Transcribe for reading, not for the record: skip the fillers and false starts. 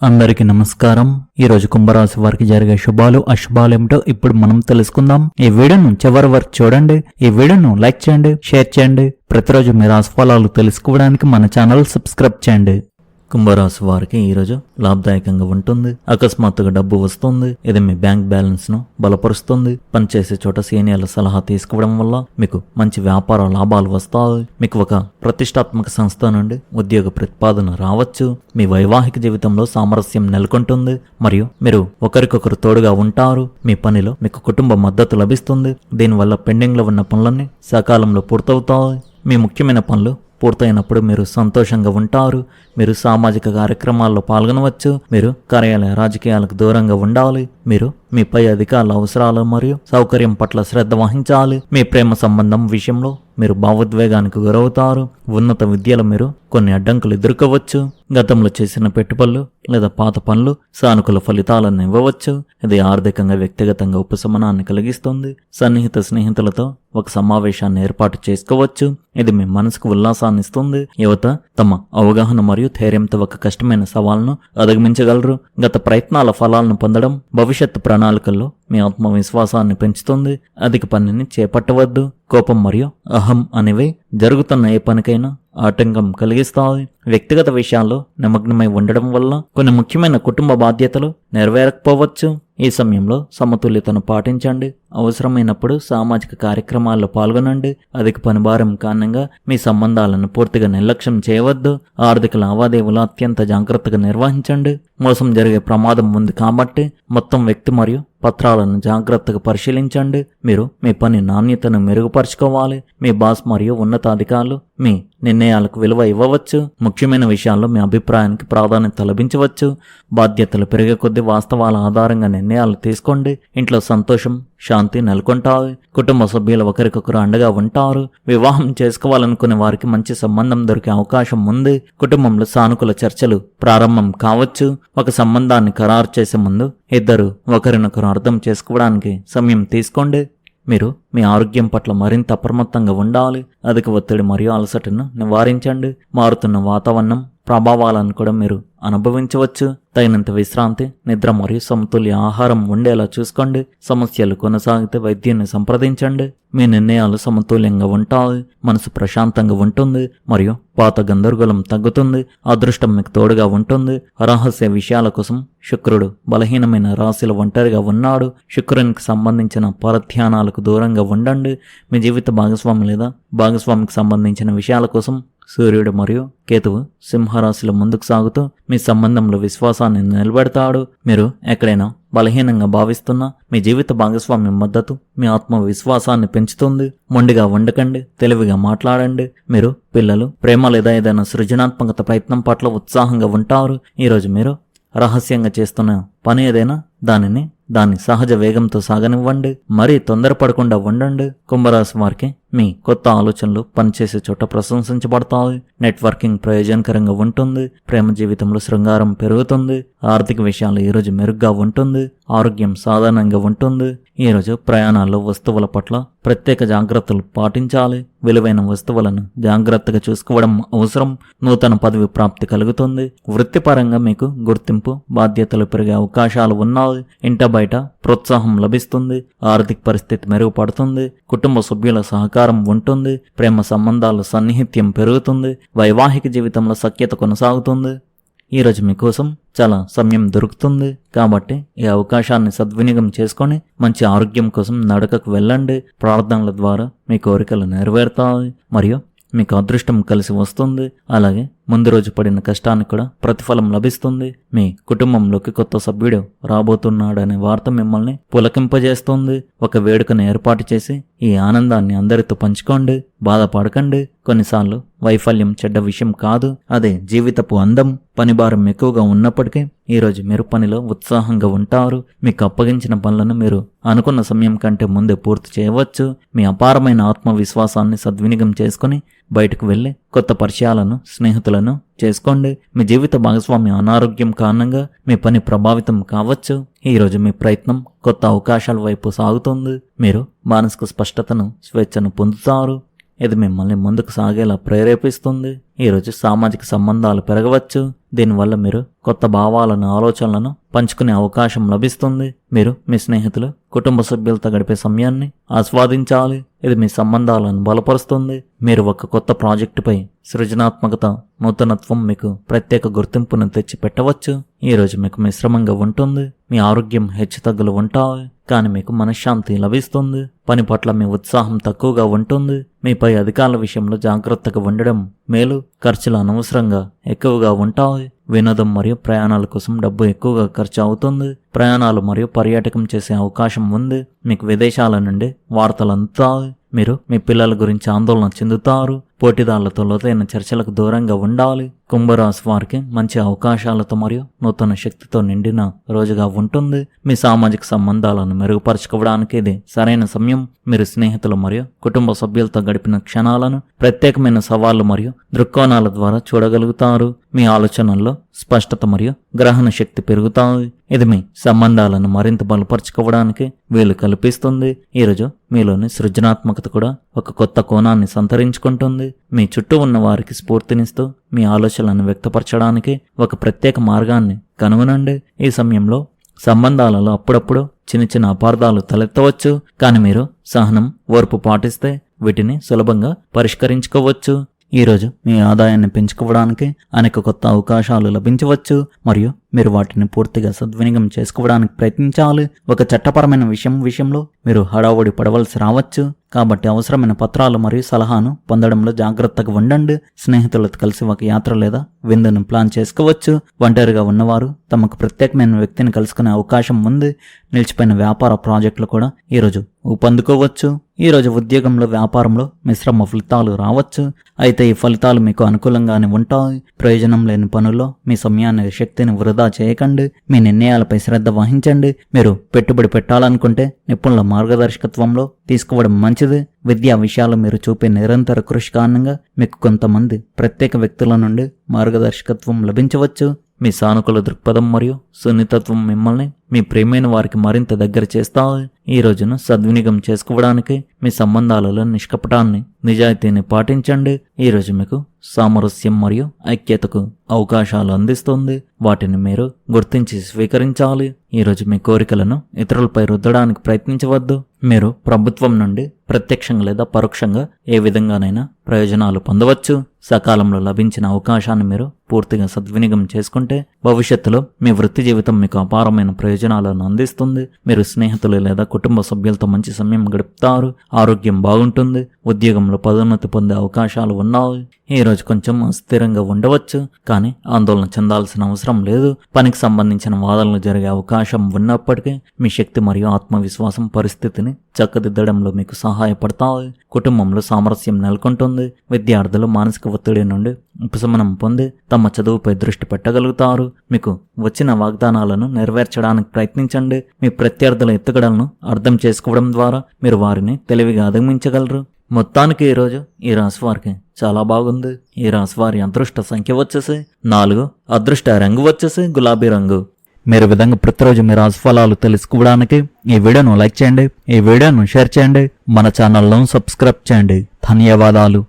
అందరికీ నమస్కారం. ఈ రోజు కుంభరాశి వారికి జరిగే శుభాలు అశుభాలు ఏమిటో ఇప్పుడు మనం తెలుసుకుందాం. ఈ వీడియోను చివరి వరకు చూడండి. ఈ వీడియోను లైక్ చేయండి, షేర్ చేయండి. ప్రతిరోజు మీ రాశి ఫలాలు తెలుసుకోవడానికి మన ఛానల్ సబ్స్క్రైబ్ చేయండి. కుంభరాశి వారికి ఈరోజు లాభదాయకంగా ఉంటుంది. అకస్మాత్తుగా డబ్బు వస్తుంది. ఇది మీ బ్యాంక్ బ్యాలెన్స్ ను బలపరుస్తుంది. పనిచేసే చోట సీనియర్ల సలహా తీసుకోవడం వల్ల మీకు మంచి వ్యాపార లాభాలు వస్తాయి. మీకు ఒక ప్రతిష్టాత్మక సంస్థ నుండి ఉద్యోగ ప్రతిపాదన రావచ్చు. మీ వైవాహిక జీవితంలో సామరస్యం నెలకొంటుంది మరియు మీరు ఒకరికొకరు తోడుగా ఉంటారు. మీ పనిలో మీకు కుటుంబ మద్దతు లభిస్తుంది. దీనివల్ల పెండింగ్ లో ఉన్న పనులన్నీ సకాలంలో పూర్తవుతాయి. మీ ముఖ్యమైన పనులు పూర్తయినప్పుడు మీరు సంతోషంగా ఉంటారు. మీరు సామాజిక కార్యక్రమాల్లో పాల్గొనవచ్చు. మీరు కార్యాలయ రాజకీయాలకు దూరంగా ఉండాలి. మీరు మీ పై అధికారుల అవసరాలు మరియు సౌకర్యం పట్ల శ్రద్ధ వహించాలి. మీ ప్రేమ సంబంధం విషయంలో మీరు భావోద్వేగానికి గురవుతారు. ఉన్నత విద్యలో మీరు కొన్ని అడ్డంకులు ఎదుర్కోవచ్చు. గతంలో చేసిన పెట్టుబడులు లేదా పాత పనులు సానుకూల ఫలితాలను ఇవ్వవచ్చు. ఇది ఆర్థికంగా వ్యక్తిగతంగా ఉపశమనాన్ని కలిగిస్తుంది. సన్నిహిత స్నేహితులతో ఒక సమావేశాన్ని ఏర్పాటు చేసుకోవచ్చు. ఇది మీ మనసుకు ఉల్లాసాన్ని ఇస్తుంది. యువత తమ అవగాహన మరియు ధైర్యంతో ఒక కష్టమైన సవాల్ను అధిగమించగలరు. గత ప్రయత్నాల ఫలాలను పొందడం భవిష్యత్తు ప్రణాళికల్లో మీ ఆత్మవిశ్వాసాన్ని పెంచుతుంది. అధిక పనిని చేపట్టవద్దు. కోపం మరియు అహం అనేవి జరుగుతున్న ఏ పనికైనా ఆటంకం కలిగిస్తాయి. వ్యక్తిగత విషయాల్లో నిమగ్నమై ఉండడం వల్ల కొన్ని ముఖ్యమైన కుటుంబ బాధ్యతలు నెరవేరకపోవచ్చు. ఈ సమయంలో సమతుల్యతను పాటించండి. అవసరమైనప్పుడు సామాజిక కార్యక్రమాల్లో పాల్గొనండి. అధిక పనిభారం కారణంగా మీ సంబంధాలను పూర్తిగా నిర్లక్ష్యం చేయవద్దు. ఆర్థిక లావాదేవీలు అత్యంత జాగ్రత్తగా నిర్వహించండి. మోసం జరిగే ప్రమాదం ఉంది కాబట్టి మొత్తం వ్యక్తి మరియు పత్రాలను జాగ్రత్తగా పరిశీలించండి. మీరు మీ పని నాణ్యతను మెరుగుపరుచుకోవాలి. మీ బాస్ మరియు ఉన్నతాధికారులు మీ నిర్ణయాలకు విలువ ఇవ్వవచ్చు. ముఖ్యమైన విషయాల్లో మీ అభిప్రాయానికి ప్రాధాన్యత లభించవచ్చు. బాధ్యతలు పెరిగే కొద్దీ వాస్తవాల ఆధారంగా నిర్ణయాలు తీసుకోండి. ఇంట్లో సంతోషం, శాంతి నెలకొంటాయి. కుటుంబ సభ్యులు ఒకరికొకరు అండగా ఉంటారు. వివాహం చేసుకోవాలనుకునే వారికి మంచి సంబంధం దొరికే అవకాశం ఉంది. కుటుంబంలో సానుకూల చర్చలు ప్రారంభం కావచ్చు. ఒక సంబంధాన్ని ఖరారు చేసే ముందు ఇద్దరు ఒకరినొకరు అర్థం చేసుకోవడానికి సమయం తీసుకోండి. మీరు మీ ఆరోగ్యం పట్ల మరింత అప్రమత్తంగా ఉండాలి. అధిక ఒత్తిడి మరియు అలసటను నివారించండి. మారుతున్న వాతావరణం ప్రభావాలను కూడా మీరు అనుభవించవచ్చు. తగినంత విశ్రాంతి, నిద్ర మరియు సమతుల్య ఆహారం ఉండేలా చూసుకోండి. సమస్యలు కొనసాగితే వైద్యుని సంప్రదించండి. మీ నిర్ణయాలు సమతుల్యంగా ఉంటాయి. మనసు ప్రశాంతంగా ఉంటుంది మరియు పాత గందరగోళం తగ్గుతుంది. అదృష్టం మీకు తోడుగా ఉంటుంది. రహస్య విషయాల కోసం శుక్రుడు బలహీనమైన రాశిలో ఒంటరిగా ఉన్నాడు. శుక్రునికి సంబంధించిన పరధ్యానాలకు దూరంగా ఉండండి. మీ జీవిత భాగస్వామి లేదా భాగస్వామికి సంబంధించిన విషయాల కోసం సూర్యుడు మరియు కేతువు సింహరాశిలో ముందుకు సాగుతూ మీ సంబంధంలో విశ్వాసాన్ని నిలబెడతాడు. మీరు ఎక్కడైనా బలహీనంగా భావిస్తున్నా మీ జీవిత భాగస్వామి మద్దతు మీ ఆత్మవిశ్వాసాన్ని పెంచుతుంది. మొండిగా ఉండకండి, తెలివిగా మాట్లాడండి. మీరు పిల్లలు, ప్రేమ లేదా ఏదైనా సృజనాత్మకత ప్రయత్నం పట్ల ఉత్సాహంగా ఉంటారు. ఈరోజు మీరు రహస్యంగా చేస్తున్న పని ఏదైనా దాని సహజ వేగంతో సాగనివ్వండి. మరీ తొందరపడకుండా ఉండండి. కుంభరాశి వారికి మీ కొత్త ఆలోచనలు పనిచేసే చోట ప్రశంసించబడతాయి. నెట్వర్కింగ్ ప్రయోజనకరంగా ఉంటుంది. ప్రేమ జీవితంలో శృంగారం పెరుగుతుంది. ఆర్థిక విషయాలు ఈరోజు మెరుగ్గా ఉంటుంది. ఆరోగ్యం సాధారణంగా ఉంటుంది. ఈరోజు ప్రయాణాల్లో వస్తువుల పట్ల ప్రత్యేక జాగ్రత్తలు పాటించాలి. విలువైన వస్తువులను జాగ్రత్తగా చూసుకోవడం అవసరం. నూతన పదవి ప్రాప్తి కలుగుతుంది. వృత్తిపరంగా మీకు గుర్తింపు, బాధ్యతలు పెరిగే అవకాశాలు ఉన్నాయి. ఇంట బయట ప్రోత్సాహం లభిస్తుంది. ఆర్థిక పరిస్థితి మెరుగుపడుతుంది. కుటుంబ సభ్యుల సహకారం ఉంటుంది. ప్రేమ సంబంధాల సన్నిహిత్యం పెరుగుతుంది. వైవాహిక జీవితంలో సఖ్యత కొనసాగుతుంది. ఈరోజు మీకోసం చాలా సమయం దొరుకుతుంది కాబట్టి ఈ అవకాశాన్ని సద్వినియోగం చేసుకొని మంచి ఆరోగ్యం కోసం నడకకు వెళ్ళండి. ప్రార్థనల ద్వారా మీ కోరికలు నెరవేరుతాయి మరియు మీకు అదృష్టం కలిసి వస్తుంది. అలాగే ముందు రోజు పడిన కష్టానికి కూడా ప్రతిఫలం లభిస్తుంది. మీ కుటుంబంలోకి కొత్త సభ్యుడు రాబోతున్నాడనే వార్త మిమ్మల్ని పులకింపజేస్తుంది. ఒక వేడుకను ఏర్పాటు చేసి ఈ ఆనందాన్ని అందరితో పంచుకోండి. బాధపడకండి. కొన్నిసార్లు వైఫల్యం చెడ్డ విషయం కాదు, అదే జీవితపు అందం. పనిభారం ఎక్కువగా ఉన్నప్పటికీ ఈరోజు మీరు పనిలో ఉత్సాహంగా ఉంటారు. మీకు అప్పగించిన పనులను మీరు అనుకున్న సమయం కంటే ముందే పూర్తి చేయవచ్చు. మీ అపారమైన ఆత్మవిశ్వాసాన్ని సద్వినియోగం చేసుకుని బయటకు వెళ్ళి కొత్త పరిచయాలను, స్నేహితులను చేసుకోండి. మీ జీవిత భాగస్వామి అనారోగ్యం కారణంగా మీ పని ప్రభావితం కావచ్చు. ఈరోజు మీ ప్రయత్నం కొత్త అవకాశాల వైపు సాగుతుంది. మీరు మానసిక స్పష్టతను, స్వేచ్ఛను పొందుతారు. ఇది మిమ్మల్ని ముందుకు సాగేలా ప్రేరేపిస్తుంది. ఈరోజు సామాజిక సంబంధాలు పెరగవచ్చు. దీనివల్ల మీరు కొత్త భావాలను, ఆలోచనలను పంచుకునే అవకాశం లభిస్తుంది. మీరు మీ స్నేహితులు, కుటుంబ సభ్యులతో గడిపే సమయాన్ని ఆస్వాదించాలి. ఇది మీ సంబంధాలను బలపరుస్తుంది. మీరు ఒక కొత్త ప్రాజెక్టుపై సృజనాత్మకత, నూతనత్వం మీకు ప్రత్యేక గుర్తింపును తెచ్చి పెట్టవచ్చు. ఈరోజు మీకు మిశ్రమంగా ఉంటుంది. మీ ఆరోగ్యం హెచ్చుతగ్గులు ఉంటాయి, కానీ మీకు మనశ్శాంతి లభిస్తుంది. పని పట్ల మీ ఉత్సాహం తక్కువగా ఉంటుంది. మీపై అధికారుల విషయంలో జాగ్రత్తగా ఉండడం మేలు. ఖర్చులు అనవసరంగా ఎక్కువగా ఉంటాయి. వినోదం మరియు ప్రయాణాల కోసం డబ్బు ఎక్కువగా ఖర్చు అవుతుంది. ప్రయాణాలు మరియు పర్యాటకం చేసే అవకాశం ఉంది. మీకు విదేశాల నుండి వార్తలు అందుతాయి. మీరు మీ పిల్లల గురించి ఆందోళన చెందుతారు. పోటీదారులతో లోతైన చర్చలకు దూరంగా ఉండాలి. కుంభరాశి వారికి మంచి అవకాశాలతో మరియు నూతన శక్తితో నిండిన రోజుగా ఉంటుంది. మీ సామాజిక సంబంధాలను మెరుగుపరచుకోవడానికి ఇది సరైన సమయం. మీరు స్నేహితులు మరియు కుటుంబ సభ్యులతో గడిపిన క్షణాలను ప్రత్యేకమైన సవాళ్లు మరియు దృక్కోణాల ద్వారా చూడగలుగుతారు. మీ ఆలోచనల్లో స్పష్టత మరియు గ్రహణ శక్తి పెరుగుతాయి. ఇది మీ సంబంధాలను మరింత బలపరచుకోవడానికి వీలు కల్పిస్తుంది. ఈరోజు మీలోని సృజనాత్మకత కూడా ఒక కొత్త కోణాన్ని సంతరించుకుంటుంది. మీ చుట్టూ ఉన్న వారికి స్ఫూర్తినిస్తూ మీ ఆలోచనలను వ్యక్తపరచడానికి ఒక ప్రత్యేక మార్గాన్ని కనుగొనండి. ఈ సమయంలో సంబంధాలలో అప్పుడప్పుడు చిన్న చిన్న అపార్థాలు తలెత్తవచ్చు, కానీ మీరు సహనం, ఓర్పు పాటిస్తే వీటిని సులభంగా పరిష్కరించుకోవచ్చు. ఈరోజు మీ ఆదాయాన్ని పెంచుకోవడానికి అనేక కొత్త అవకాశాలు లభించవచ్చు మరియు మీరు వాటిని పూర్తిగా సద్వినియోగం చేసుకోవడానికి ప్రయత్నించాలి. ఒక చట్టపరమైన విషయంలో మీరు హడావుడి పడవలసి రావచ్చు, కాబట్టి అవసరమైన పత్రాలు మరియు సలహాను పొందడంలో జాగ్రత్తగా ఉండండి. స్నేహితులతో కలిసి ఒక యాత్ర లేదా విందును ప్లాన్ చేసుకోవచ్చు. ఒంటరిగా ఉన్నవారు తమకు ప్రత్యేకమైన వ్యక్తిని కలుసుకునే అవకాశం ఉంది. నిలిచిపోయిన వ్యాపార ప్రాజెక్టులు కూడా ఈరోజు ఊపందుకోవచ్చు. ఈరోజు ఉద్యోగంలో, వ్యాపారంలో మిశ్రమ ఫలితాలు రావచ్చు, అయితే ఈ ఫలితాలు మీకు అనుకూలంగానే ఉంటాయి. ప్రయోజనం లేని పనుల్లో మీ సమయాన్ని, శక్తిని వృధా చేయకండి. మీ నిర్ణయాలపై శ్రద్ధ వహించండి. మీరు పెట్టుబడి పెట్టాలనుకుంటే నిపుణుల మార్గదర్శకత్వంలో తీసుకోవడం మంచిది. విద్యా విషయాలు మీరు చూపే నిరంతర కృషి కారణంగా మీకు కొంతమంది ప్రత్యేక వ్యక్తుల నుండి మార్గదర్శకత్వం లభించవచ్చు. మీ సానుకూల దృక్పథం మరియు సున్నితత్వం మిమ్మల్ని మీ ప్రియమైన వారికి మరింత దగ్గర చేస్తాయి. ఈ రోజును సద్వినియోగం చేసుకోవడానికి మీ సంబంధాలలో నిష్కపటాన్ని, నిజాయితీని పాటించండి. ఈ రోజు మీకు సామరస్యం మరియు ఐక్యతకు అవకాశాలు అందిస్తుంది. వాటిని మీరు గుర్తించి స్వీకరించాలి. ఈరోజు మీ కోరికలను ఇతరులపై రుద్దడానికి ప్రయత్నించవద్దు. మీరు ప్రభుత్వం నుండి ప్రత్యక్షంగా లేదా పరోక్షంగా ఏ విధంగానైనా ప్రయోజనాలు పొందవచ్చు. సకాలంలో లభించిన అవకాశాన్ని మీరు పూర్తిగా సద్వినియోగం చేసుకుంటే భవిష్యత్తులో మీ వృత్తి జీవితం మీకు అపారమైన ప్రయోజనాలను అందిస్తుంది. మీరు స్నేహితులు లేదా కుటుంబ సభ్యులతో మంచి సమయం గడుపుతారు. ఆరోగ్యం బాగుంటుంది. ఉద్యోగంలో పదోన్నతి పొందే అవకాశాలు ఉన్నాయి. ఈ రోజు కొంచెం అస్థిరంగా ఉండవచ్చు, కానీ ఆందోళన చెందాల్సిన అవసరం లేదు. పనికి సంబంధించిన వాదనలు జరిగే అవకాశం ఉన్నప్పటికీ మీ శక్తి మరియు ఆత్మవిశ్వాసం పరిస్థితిని చక్కదిద్దడంలో మీకు సహాయపడతాయి. కుటుంబంలో సామరస్యం నెలకొంటుంది. విద్యార్థులు మానసిక ఒత్తిడి నుండి ఉపశమనం పొంది తమ చదువుపై దృష్టి పెట్టగలుగుతారు. మీకు వచ్చిన వాగ్దానాలను నెరవేర్చడానికి ప్రయత్నించండి. మీ ప్రత్యర్థుల ఎత్తుగడలను అర్థం చేసుకోవడం ద్వారా మీరు వారిని తెలివిగా అధిగమించగలరు. మొత్తానికి ఈరోజు ఈ రాశి వారికి చాలా బాగుంది. ఈ రాశి వారి అదృష్ట సంఖ్య వచ్చేసి 4, అదృష్ట రంగు వచ్చేసి గులాబీ రంగు. మీరు విధంగా ప్రతిరోజు మీ రాశి ఫలాలు తెలుసుకోవడానికి ఈ వీడియోను లైక్ చేయండి, ఈ వీడియోను షేర్ చేయండి, మన ఛానల్ను సబ్స్క్రైబ్ చేయండి. ధన్యవాదాలు.